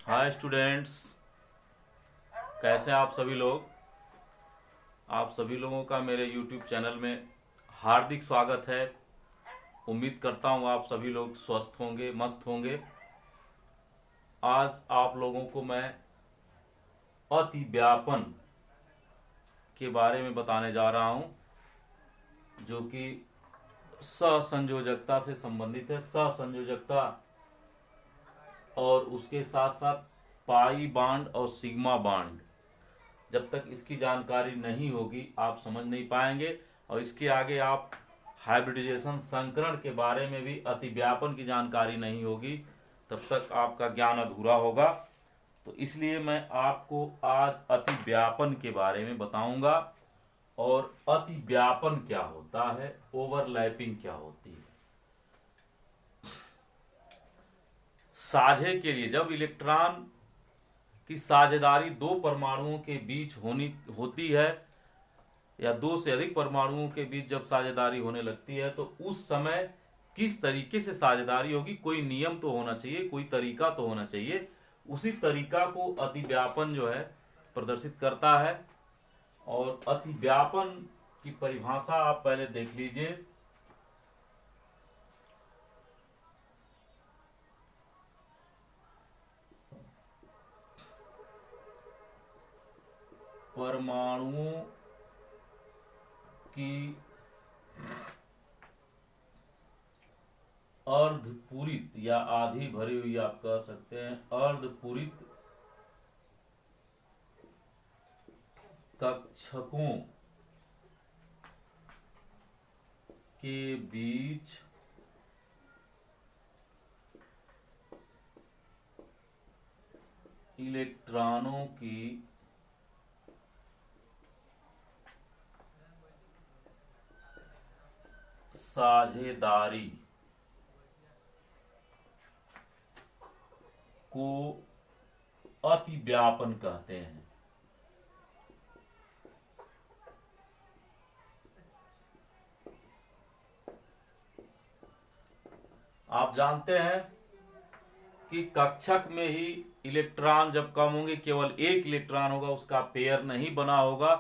Hi students, कैसे हैं आप सभी लोग। आप सभी लोगों का मेरे यूट्यूब चैनल में हार्दिक स्वागत है। उम्मीद करता हूँ आप सभी लोग स्वस्थ होंगे, मस्त होंगे। आज आप लोगों को मैं अतिव्यापन के बारे में बताने जा रहा हूँ, जो कि सहसंयोजकता से संबंधित है। सहसंयोजकता और उसके साथ साथ पाई बांड और सिग्मा बांड, जब तक इसकी जानकारी नहीं होगी आप समझ नहीं पाएंगे। और इसके आगे आप हाइब्रिडाइजेशन संकरण के बारे में भी अतिव्यापन की जानकारी नहीं होगी, तब तक आपका ज्ञान अधूरा होगा। तो इसलिए मैं आपको आज अतिव्यापन के बारे में बताऊंगा। और अतिव्यापन क्या होता है, ओवरलैपिंग क्या होती है। साझे के लिए जब इलेक्ट्रॉन की साझेदारी दो परमाणुओं के बीच होती है, या दो से अधिक परमाणुओं के बीच जब साझेदारी होने लगती है, तो उस समय किस तरीके से साझेदारी होगी, कोई नियम तो होना चाहिए, कोई तरीका तो होना चाहिए। उसी तरीका को अतिव्यापन जो है प्रदर्शित करता है। और अतिव्यापन की परिभाषा आप पहले देख लीजिए। परमाणुओं की अर्धपूरित या आधी भरी हुई, आप कह सकते हैं अर्धपूरित कक्षकों के बीच इलेक्ट्रॉनों की साझेदारी को अतिव्यापन कहते हैं। आप जानते हैं कि कक्षक में ही इलेक्ट्रॉन जब कम होंगे, केवल एक इलेक्ट्रॉन होगा, उसका पेयर नहीं बना होगा,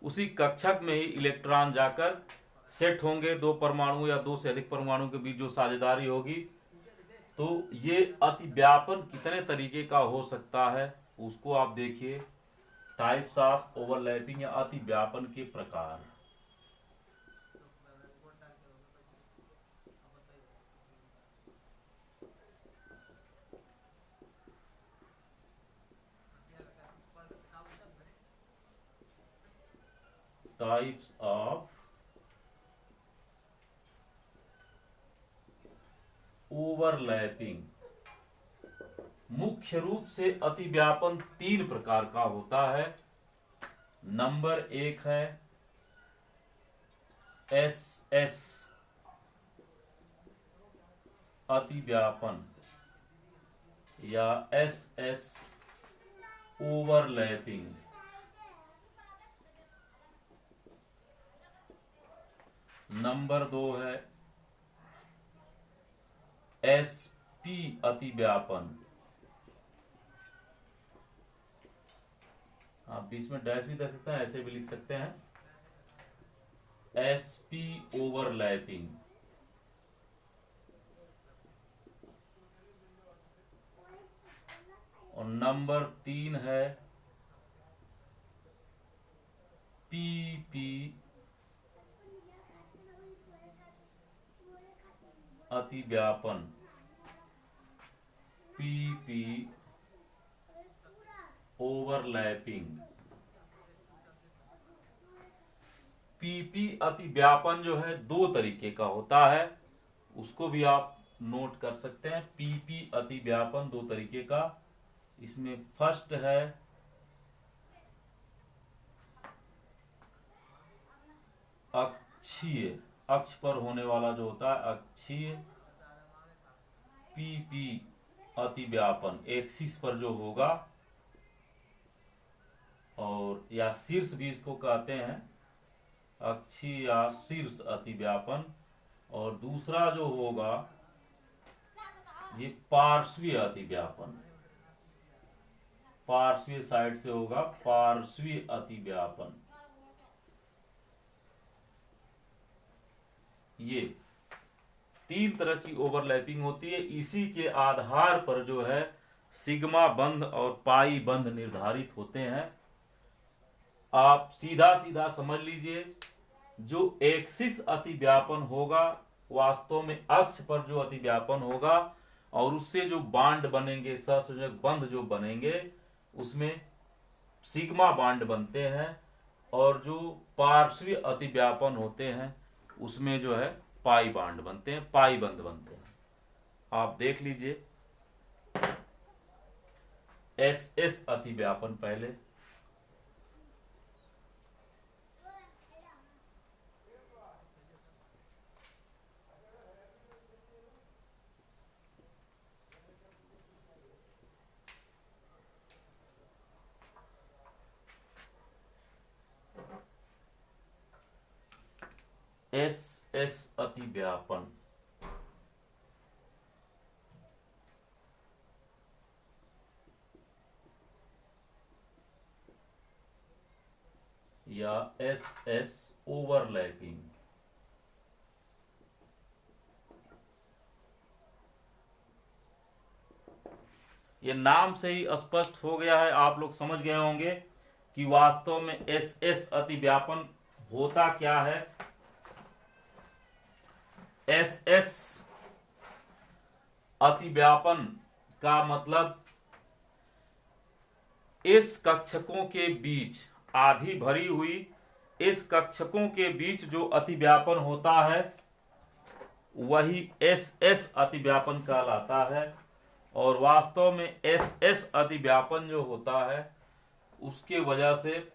उसी कक्षक में ही इलेक्ट्रॉन जाकर सेट होंगे। दो परमाणु या दो से अधिक परमाणु के बीच जो साझेदारी होगी। तो ये अतिव्यापन कितने तरीके का हो सकता है उसको आप देखिए। टाइप्स ऑफ ओवरलैपिंग या अतिव्यापन के प्रकार। Types of overlapping. मुख्य रूप से अतिव्यापन तीन प्रकार का होता है। नंबर एक है एस एस अतिव्यापन या एस एस ओवरलैपिंग। नंबर दो है एस पी अतिव्यापन। आप बीच में डैश भी दे सकते हैं, ऐसे भी लिख सकते हैं, एस पी ओवरलैपिंग। और नंबर तीन है पीपी अतिव्यापन। PP overlapping. पीपी अतिव्यापन जो है दो तरीके का होता है, उसको भी आप नोट कर सकते हैं। पीपी अतिव्यापन दो तरीके का। इसमें फर्स्ट है अक्षीय, अक्ष पर होने वाला जो होता है अक्षीय पीपी अतिव्यापन, एक्सिस पर जो होगा। और या शीर्ष भी इसको कहते हैं, अक्षीय या शीर्ष अतिव्यापन। और दूसरा जो होगा ये पार्श्वीय अतिव्यापन। पार्श्वीय साइड से होगा पार्श्वीय अतिव्यापन। ये 3 तरह की ओवरलैपिंग होती है। इसी के आधार पर जो है सिग्मा बंध और पाई बंध निर्धारित होते हैं। आप सीधा सीधा समझ लीजिए, जो एक्सिस अतिव्यापन होगा वास्तव में अक्ष पर जो अतिव्यापन होगा और उससे जो बांड बनेंगे, सहसंयोजक बंध जो बनेंगे, उसमें सिग्मा बांड बनते हैं, और जो पार्श्वीय अतिव्यापन होते हैं उसमें जो है पाई बांड बनते हैं, पाई बंध बनते हैं। आप देख लीजिए एस एस अतिव्यापन पहले, एस एस अतिव्यापन या एस एस ओवरलैपिंग। ये नाम से ही स्पष्ट हो गया है, आप लोग समझ गए होंगे कि वास्तव में एस एस अतिव्यापन होता क्या है। एस एस अतिव्यापन का मतलब इस कक्षकों के बीच, आधी भरी हुई इस कक्षकों के बीच जो अतिव्यापन होता है वही एस एस अतिव्यापन कहलाता है। और वास्तव में एस एस अतिव्यापन जो होता है उसके वजह से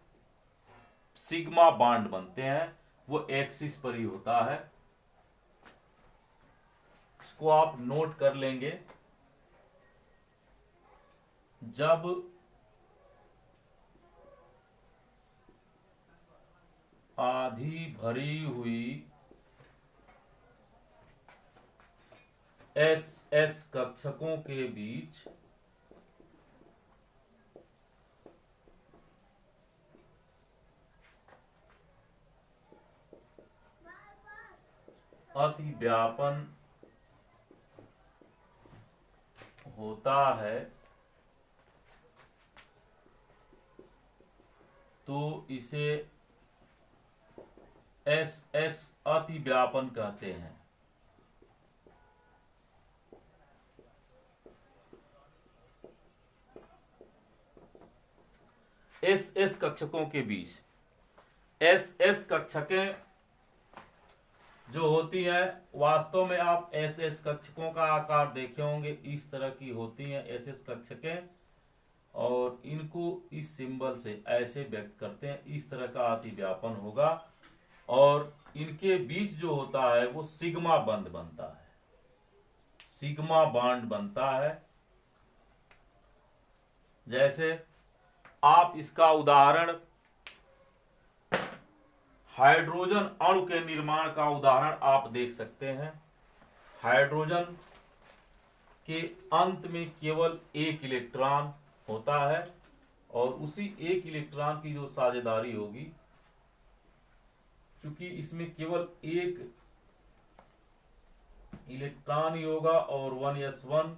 सिग्मा बांड बनते हैं, वो एक्सिस पर ही होता है। इसको आप नोट कर लेंगे। जब आधी भरी हुई एस एस कक्षकों के बीच अतिव्यापन होता है तो इसे एस एस अतिव्यापन कहते हैं। एस एस कक्षकों के बीच एस एस कक्षकें जो होती है, वास्तव में आप एस एस कक्षकों का आकार देखे होंगे, इस तरह की होती हैं एस एस कक्षकें, और इनको इस सिंबल से ऐसे व्यक्त करते हैं। इस तरह का अतिव्यापन होगा और इनके बीच जो होता है वो सिग्मा बंध बनता है, सिग्मा बांड बनता है। जैसे आप इसका उदाहरण हाइड्रोजन अणु के निर्माण का उदाहरण आप देख सकते हैं। हाइड्रोजन के अंत में केवल एक इलेक्ट्रॉन होता है और उसी एक इलेक्ट्रॉन की जो साझेदारी होगी, चूंकि इसमें केवल एक इलेक्ट्रॉन ही होगा और 1s1,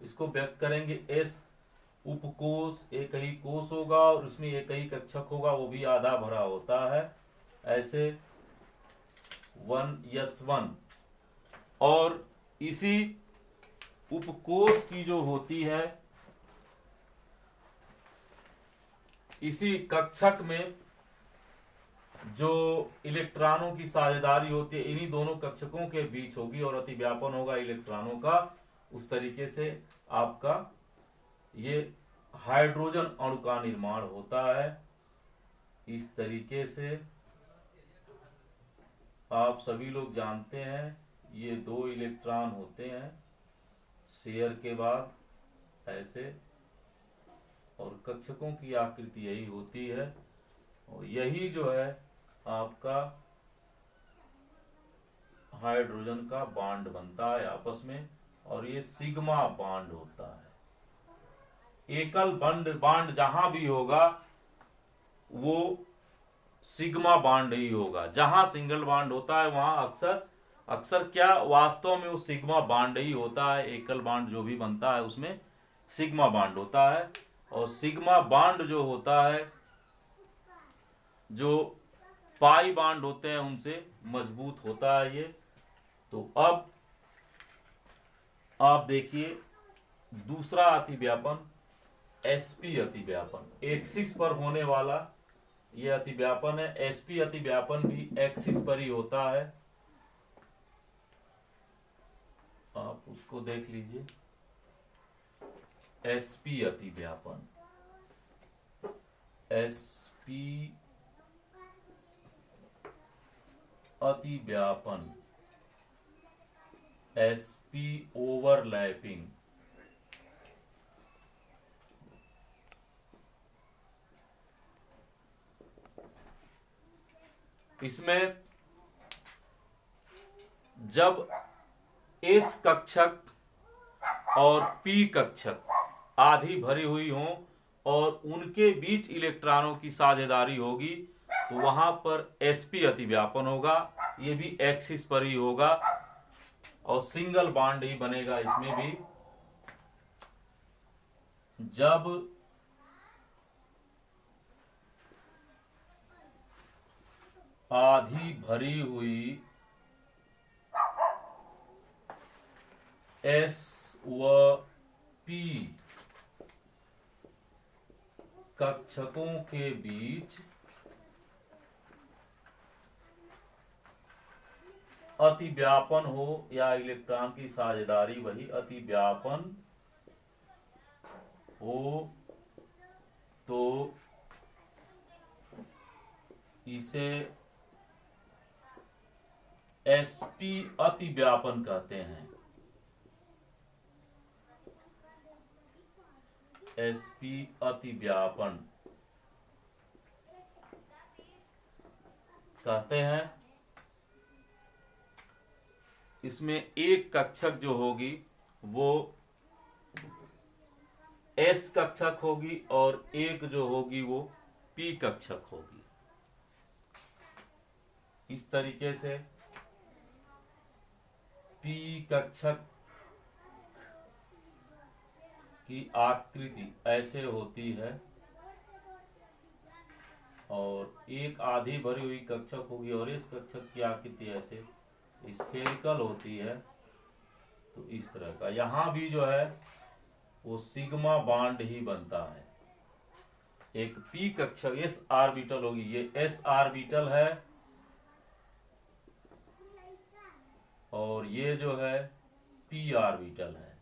इसको व्यक्त करेंगे एस उपकोष, एक ही कोष होगा और उसमें एक ही कक्षक होगा, वो भी आधा भरा होता है। ऐसे 1s1 और इसी उपकोष की जो होती है, इसी कक्षक में जो इलेक्ट्रॉनों की साझेदारी होती है इन्हीं दोनों कक्षकों के बीच होगी और अतिव्यापन होगा इलेक्ट्रॉनों का। उस तरीके से आपका ये हाइड्रोजन अणु का निर्माण होता है। इस तरीके से आप सभी लोग जानते हैं ये 2 इलेक्ट्रॉन होते हैं शेयर के बाद ऐसे, और कक्षकों की आकृति यही होती है और यही जो है आपका हाइड्रोजन का बांड बनता है आपस में, और ये सिग्मा बांड होता है। एकल बांड जहां भी होगा वो सिग्मा बांड ही होगा। जहां सिंगल बांड होता है वहां अक्सर अक्सर क्या वास्तव में वो सिग्मा बांड ही होता है। एकल बांड जो भी बनता है उसमें सिग्मा बांड होता है, और सिग्मा बांड जो होता है, जो पाई बांड होते हैं उनसे मजबूत होता है ये। तो अब आप देखिए दूसरा अतिव्यापन एसपी अतिव्यापन, एक्सिस पर होने वाला ये अतिव्यापन है। एसपी अतिव्यापन भी एक्सिस पर ही होता है, आप उसको देख लीजिए। एसपी अतिव्यापन, एसपी अतिव्यापन, एसपी ओवरलैपिंग, इसमें जब एस कक्षक और पी कक्षक आधी भरी हुई हो और उनके बीच इलेक्ट्रॉनों की साझेदारी होगी तो वहां पर एसपी अतिव्यापन होगा। ये भी एक्सिस पर ही होगा और सिंगल बॉन्ड ही बनेगा इसमें भी। जब आधी भरी हुई एस व पी कक्षकों के बीच अतिव्यापन हो या इलेक्ट्रॉन की साझेदारी, वही अतिव्यापन हो तो इसे एसपी अतिव्यापन कहते हैं। एसपी अतिव्यापन कहते हैं। इसमें एक कक्षक जो होगी वो एस कक्षक होगी और एक जो होगी वो पी कक्षक होगी। इस तरीके से पी कक्षक की आकृति ऐसे होती है और एक आधी भरी हुई कक्षक होगी और इस कक्षक की आकृति ऐसे स्फेरिकल होती है। तो इस तरह का यहां भी जो है वो सिग्मा बॉन्ड ही बनता है। एक पी कक्षक एस ऑर्बिटल होगी, ये एस ऑर्बिटल है और ये जो है पी ऑर्बिटल है।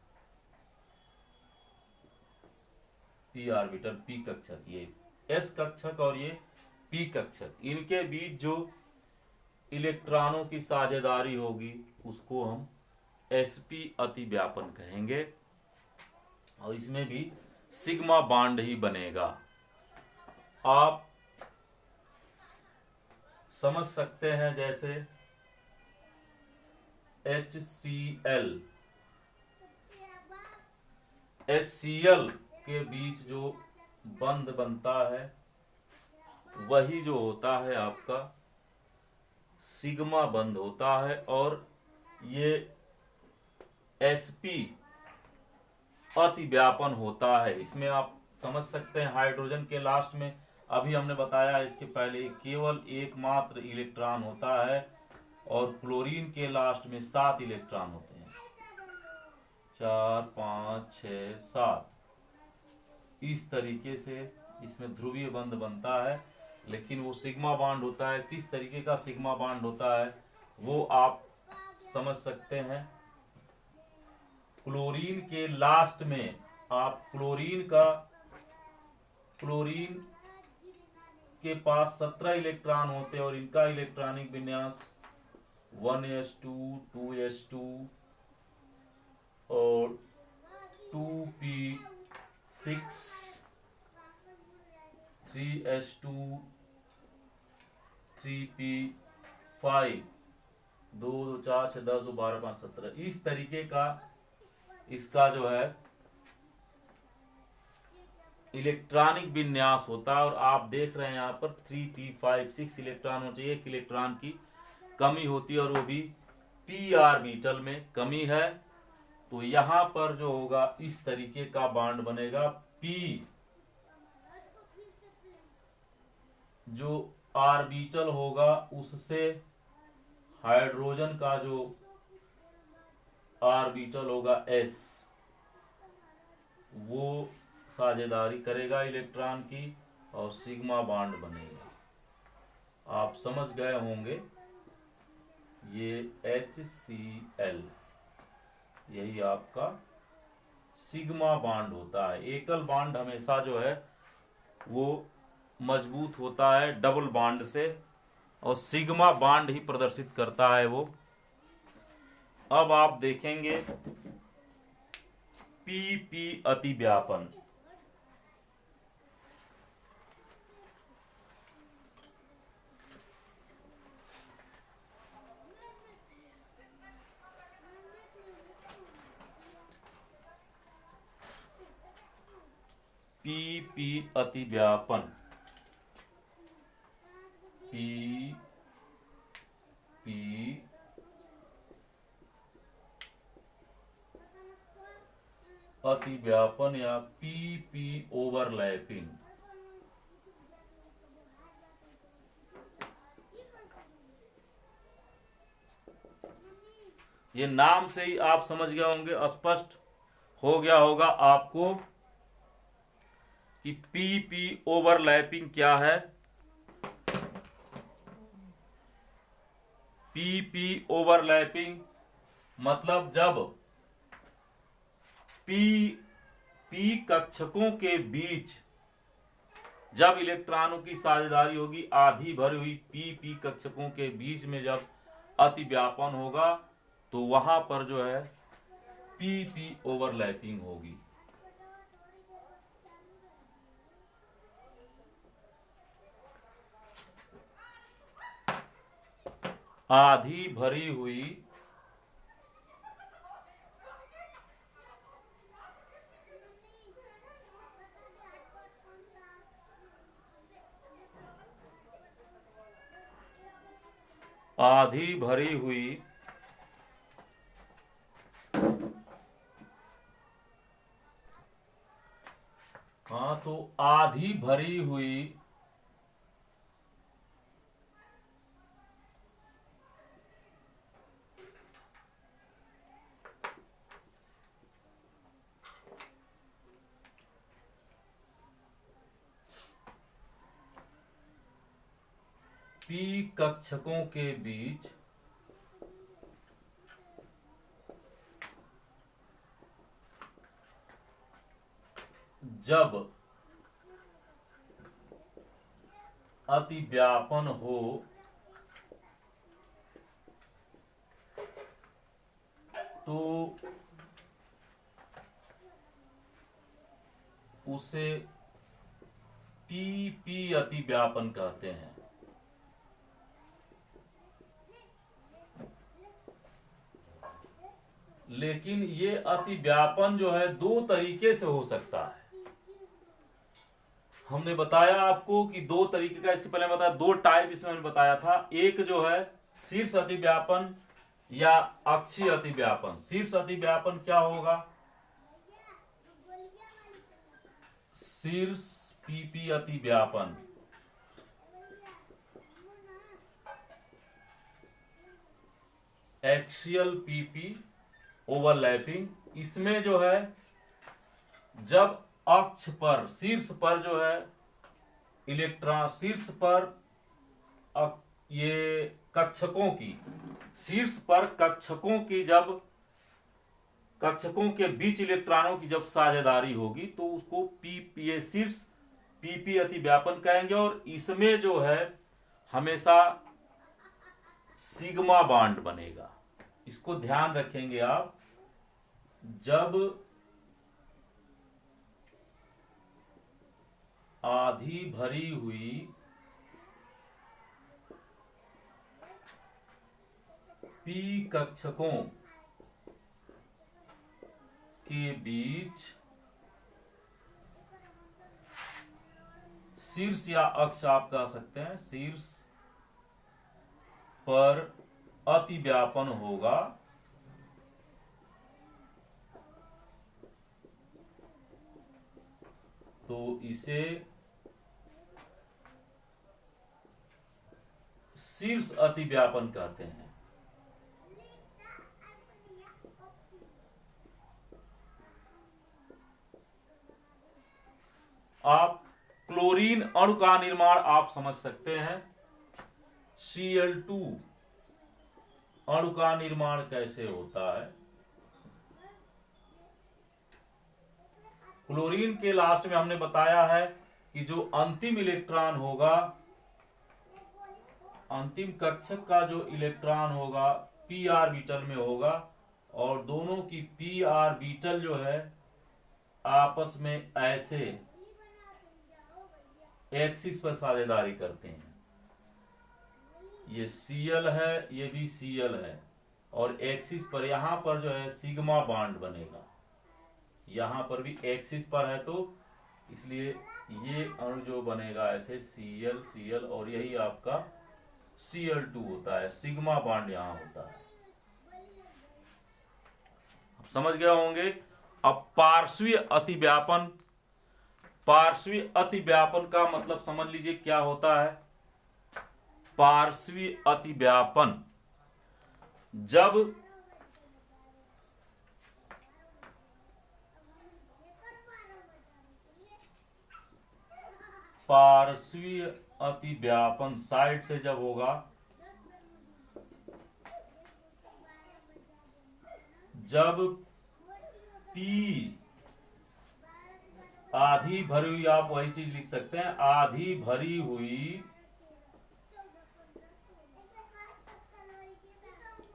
पी ऑर्बिटल पी कक्षक, ये एस कक्षक और ये पी कक्षक, इनके बीच जो इलेक्ट्रॉनों की साझेदारी होगी उसको हम एसपी अतिव्यापन कहेंगे और इसमें भी सिग्मा बॉन्ड ही बनेगा। आप समझ सकते हैं जैसे HCl HCl के बीच जो बंध बनता है वही जो होता है आपका सिग्मा बंध होता है। और ये एसपी अतिव्यापन होता है। इसमें आप समझ सकते हैं हाइड्रोजन के लास्ट में, अभी हमने बताया इसके पहले, केवल एकमात्र इलेक्ट्रॉन होता है और क्लोरीन के लास्ट में 7 इलेक्ट्रॉन होते हैं, 4 5 6 7। इस तरीके से इसमें ध्रुवीय बंध बनता है, लेकिन वो सिग्मा बॉन्ड होता है। किस तरीके का सिग्मा बॉन्ड होता है वो आप समझ सकते हैं। क्लोरीन के लास्ट में आप क्लोरीन के पास 17 इलेक्ट्रॉन होते हैं और इनका इलेक्ट्रॉनिक विन्यास 1s2 2s2 और 2p6 3s2 3p5 2 2 4 6 10 2 12 5 17। इस तरीके का इसका जो है इलेक्ट्रॉनिक विन्यास होता है। और आप देख रहे हैं यहाँ पर 3p5 6 इलेक्ट्रॉन हो चाहिए, एक इलेक्ट्रॉन की कमी होती है और वो भी p ऑर्बिटल में कमी है। तो यहाँ पर जो होगा इस तरीके का बॉन्ड बनेगा। p जो ऑर्बिटल होगा उससे हाइड्रोजन का जो ऑर्बिटल होगा s, वो साझेदारी करेगा इलेक्ट्रॉन की और सिग्मा बॉन्ड बनेगा। आप समझ गए होंगे, ये HCl यही आपका सिग्मा बॉन्ड होता है। एकल बॉन्ड हमेशा जो है वो मजबूत होता है डबल बॉन्ड से, और सिग्मा बॉन्ड ही प्रदर्शित करता है वो। अब आप देखेंगे PP अतिव्यापन। PP अतिव्यापन, PP अतिव्यापन या PP ओवरलैपिंग। ये नाम से ही आप समझ गए होंगे, स्पष्ट हो गया होगा आपको कि PP ओवरलैपिंग क्या है। PP ओवरलैपिंग मतलब जब p कक्षकों के बीच जब इलेक्ट्रॉनों की साझेदारी होगी, आधी भरी हुई p कक्षकों के बीच में जब अतिव्यापन होगा तो वहां पर जो है PP ओवरलैपिंग होगी। आधी भरी हुई आधी भरी हुई हाँ, तो आधी भरी हुई p कक्षकों के बीच जब अतिव्यापन हो तो उसे PP अतिव्यापन कहते हैं। लेकिन ये अतिव्यापन जो है दो तरीके से हो सकता है। हमने बताया आपको कि दो तरीके का, इसके पहले बताया दो टाइप इसमें हमने बताया था। एक जो है शीर्ष अतिव्यापन या अक्षीय अतिव्यापन। शीर्ष अतिव्यापन क्या होगा? शीर्ष PP अतिव्यापन, एक्सियल PP ओवरलैपिंग। इसमें जो है जब अक्ष पर, शीर्ष पर जो है इलेक्ट्रॉन, शीर्ष पर ये कक्षकों की, शीर्ष पर कक्षकों की, जब कक्षकों के बीच इलेक्ट्रॉनों की जब साझेदारी होगी तो उसको ये शीर्ष PP अतिव्यापन कहेंगे। और इसमें जो है हमेशा सिग्मा बॉन्ड बनेगा। इसको ध्यान रखेंगे आप। जब आधी भरी हुई p कक्षकों के बीच शीर्ष या अक्ष आप कह सकते हैं, शीर्ष पर अतिव्यापन होगा तो इसे शीर्ष अतिव्यापन कहते हैं। आप क्लोरीन अणु का निर्माण आप समझ सकते हैं। Cl2 अणु का निर्माण कैसे होता है। क्लोरीन के लास्ट में हमने बताया है कि जो अंतिम इलेक्ट्रॉन होगा, अंतिम कक्षक का जो इलेक्ट्रॉन होगा p ऑर्बिटल में होगा और दोनों की p ऑर्बिटल जो है आपस में ऐसे एक्सिस पर साझेदारी करते हैं। ये Cl है, ये भी Cl है और एक्सिस पर यहां पर जो है सिग्मा बॉन्ड बनेगा। यहां पर भी एक्सिस पर है तो इसलिए ये अणु जो बनेगा ऐसे Cl Cl और यही आपका Cl2 होता है। सिग्मा बॉन्ड यहां होता है। अब समझ गए होंगे। अब पार्श्वीय अतिव्यापन, पार्श्वीय अतिव्यापन का मतलब समझ लीजिए क्या होता है। पार्श्वीय अतिव्यापन जब पार्श्वीय अतिव्यापन साइड से जब होगा, जब P आधी भरी हुई, आप वही चीज लिख सकते हैं, आधी भरी हुई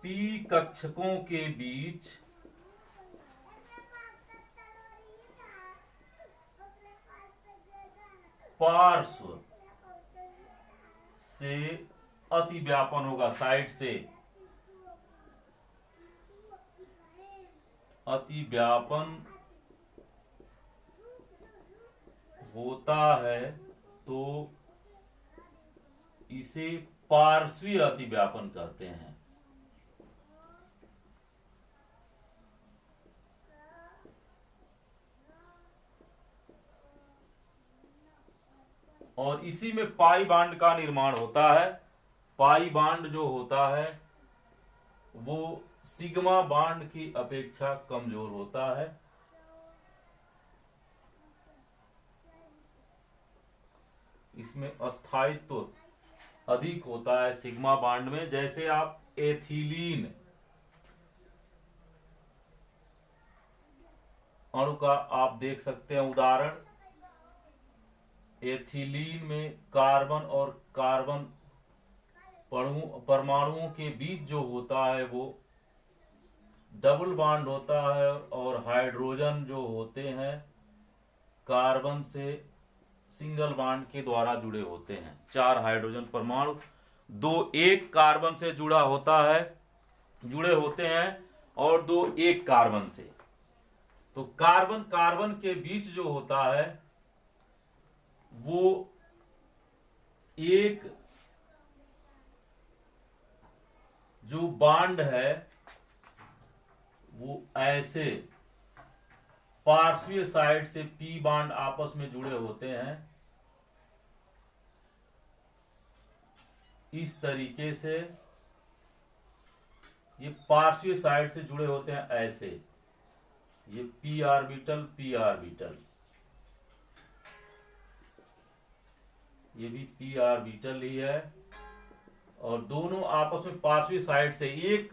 P कक्षकों के बीच पार्श्व से अतिव्यापन होगा, साइड से अतिव्यापन होता है तो इसे पार्श्वीय अतिव्यापन कहते हैं। और इसी में पाई बांड का निर्माण होता है। पाई बांड जो होता है वो सिग्मा बांड की अपेक्षा कमजोर होता है। इसमें स्थायित्व अधिक होता है सिग्मा बांड में। जैसे आप एथिलीन अणु का आप देख सकते हैं उदाहरण। एथिलीन में कार्बन और कार्बन परमाणुओं के बीच जो होता है वो डबल बॉन्ड होता है और हाइड्रोजन जो होते हैं कार्बन से सिंगल बॉन्ड के द्वारा जुड़े होते हैं। 4 हाइड्रोजन परमाणु, 2 एक कार्बन से जुड़ा होता है, जुड़े होते हैं और 2 एक कार्बन से। तो कार्बन कार्बन के बीच जो होता है वो एक जो बॉन्ड है वो ऐसे पार्श्वीय साइड से पी बॉन्ड आपस में जुड़े होते हैं। इस तरीके से ये पार्श्वीय साइड से जुड़े होते हैं ऐसे। ये पी ऑर्बिटल, पी ऑर्बिटल, ये भी पी ऑर्बिटल ही है और दोनों आपस में पार्श्वीय साइड से एक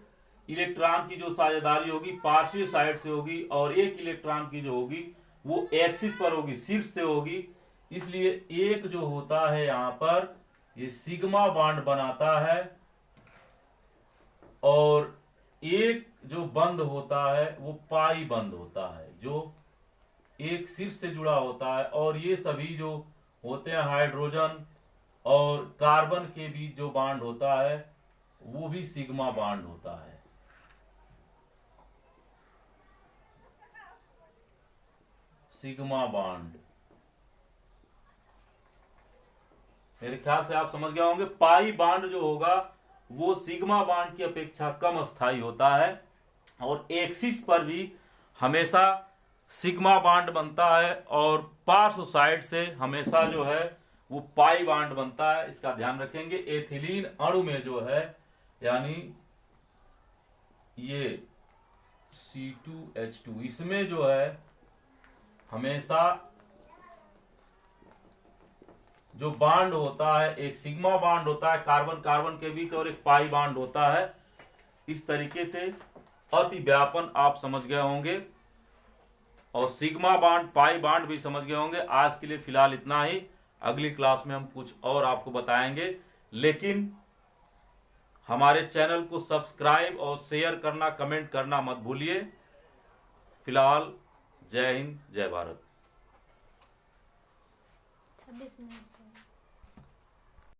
इलेक्ट्रॉन की जो साझेदारी होगी पार्श्वीय साइड से होगी और एक इलेक्ट्रॉन की जो होगी वो एक्सिस पर होगी, शीर्ष से होगी। इसलिए एक जो होता है यहां पर ये सिग्मा बॉन्ड बनाता है और एक जो बंद होता है वो पाई बंद होता है जो एक शीर्ष से जुड़ा होता है। और ये सभी जो होते हैं हाइड्रोजन और कार्बन के बीच जो बॉन्ड होता है वो भी सिग्मा बॉन्ड होता है। सिग्मा बॉन्ड मेरे ख्याल से आप समझ गए होंगे। पाई बांड जो होगा वो सिग्मा बांड की अपेक्षा कम स्थायी होता है, और एक्सिस पर भी हमेशा सिग्मा बांड बनता है, और पार्श्व साइड से हमेशा जो है वो पाई बांड बनता है। इसका ध्यान रखेंगे। एथिलीन अणु में जो है, यानी ये C2H2, इसमें जो है हमेशा जो बांड होता है एक सिग्मा बांड होता है कार्बन कार्बन के बीच, और एक पाई बांड होता है। इस तरीके से अति व्यापन आप समझ गए होंगे, और सिग्मा बांड पाई बांड भी समझ गए होंगे। आज के लिए फिलहाल इतना ही। अगली क्लास में हम कुछ और आपको बताएंगे, लेकिन हमारे चैनल को सब्सक्राइब और शेयर करना, कमेंट करना मत भूलिए। फिलहाल जय हिंद, जय भारत। 26 मिनट।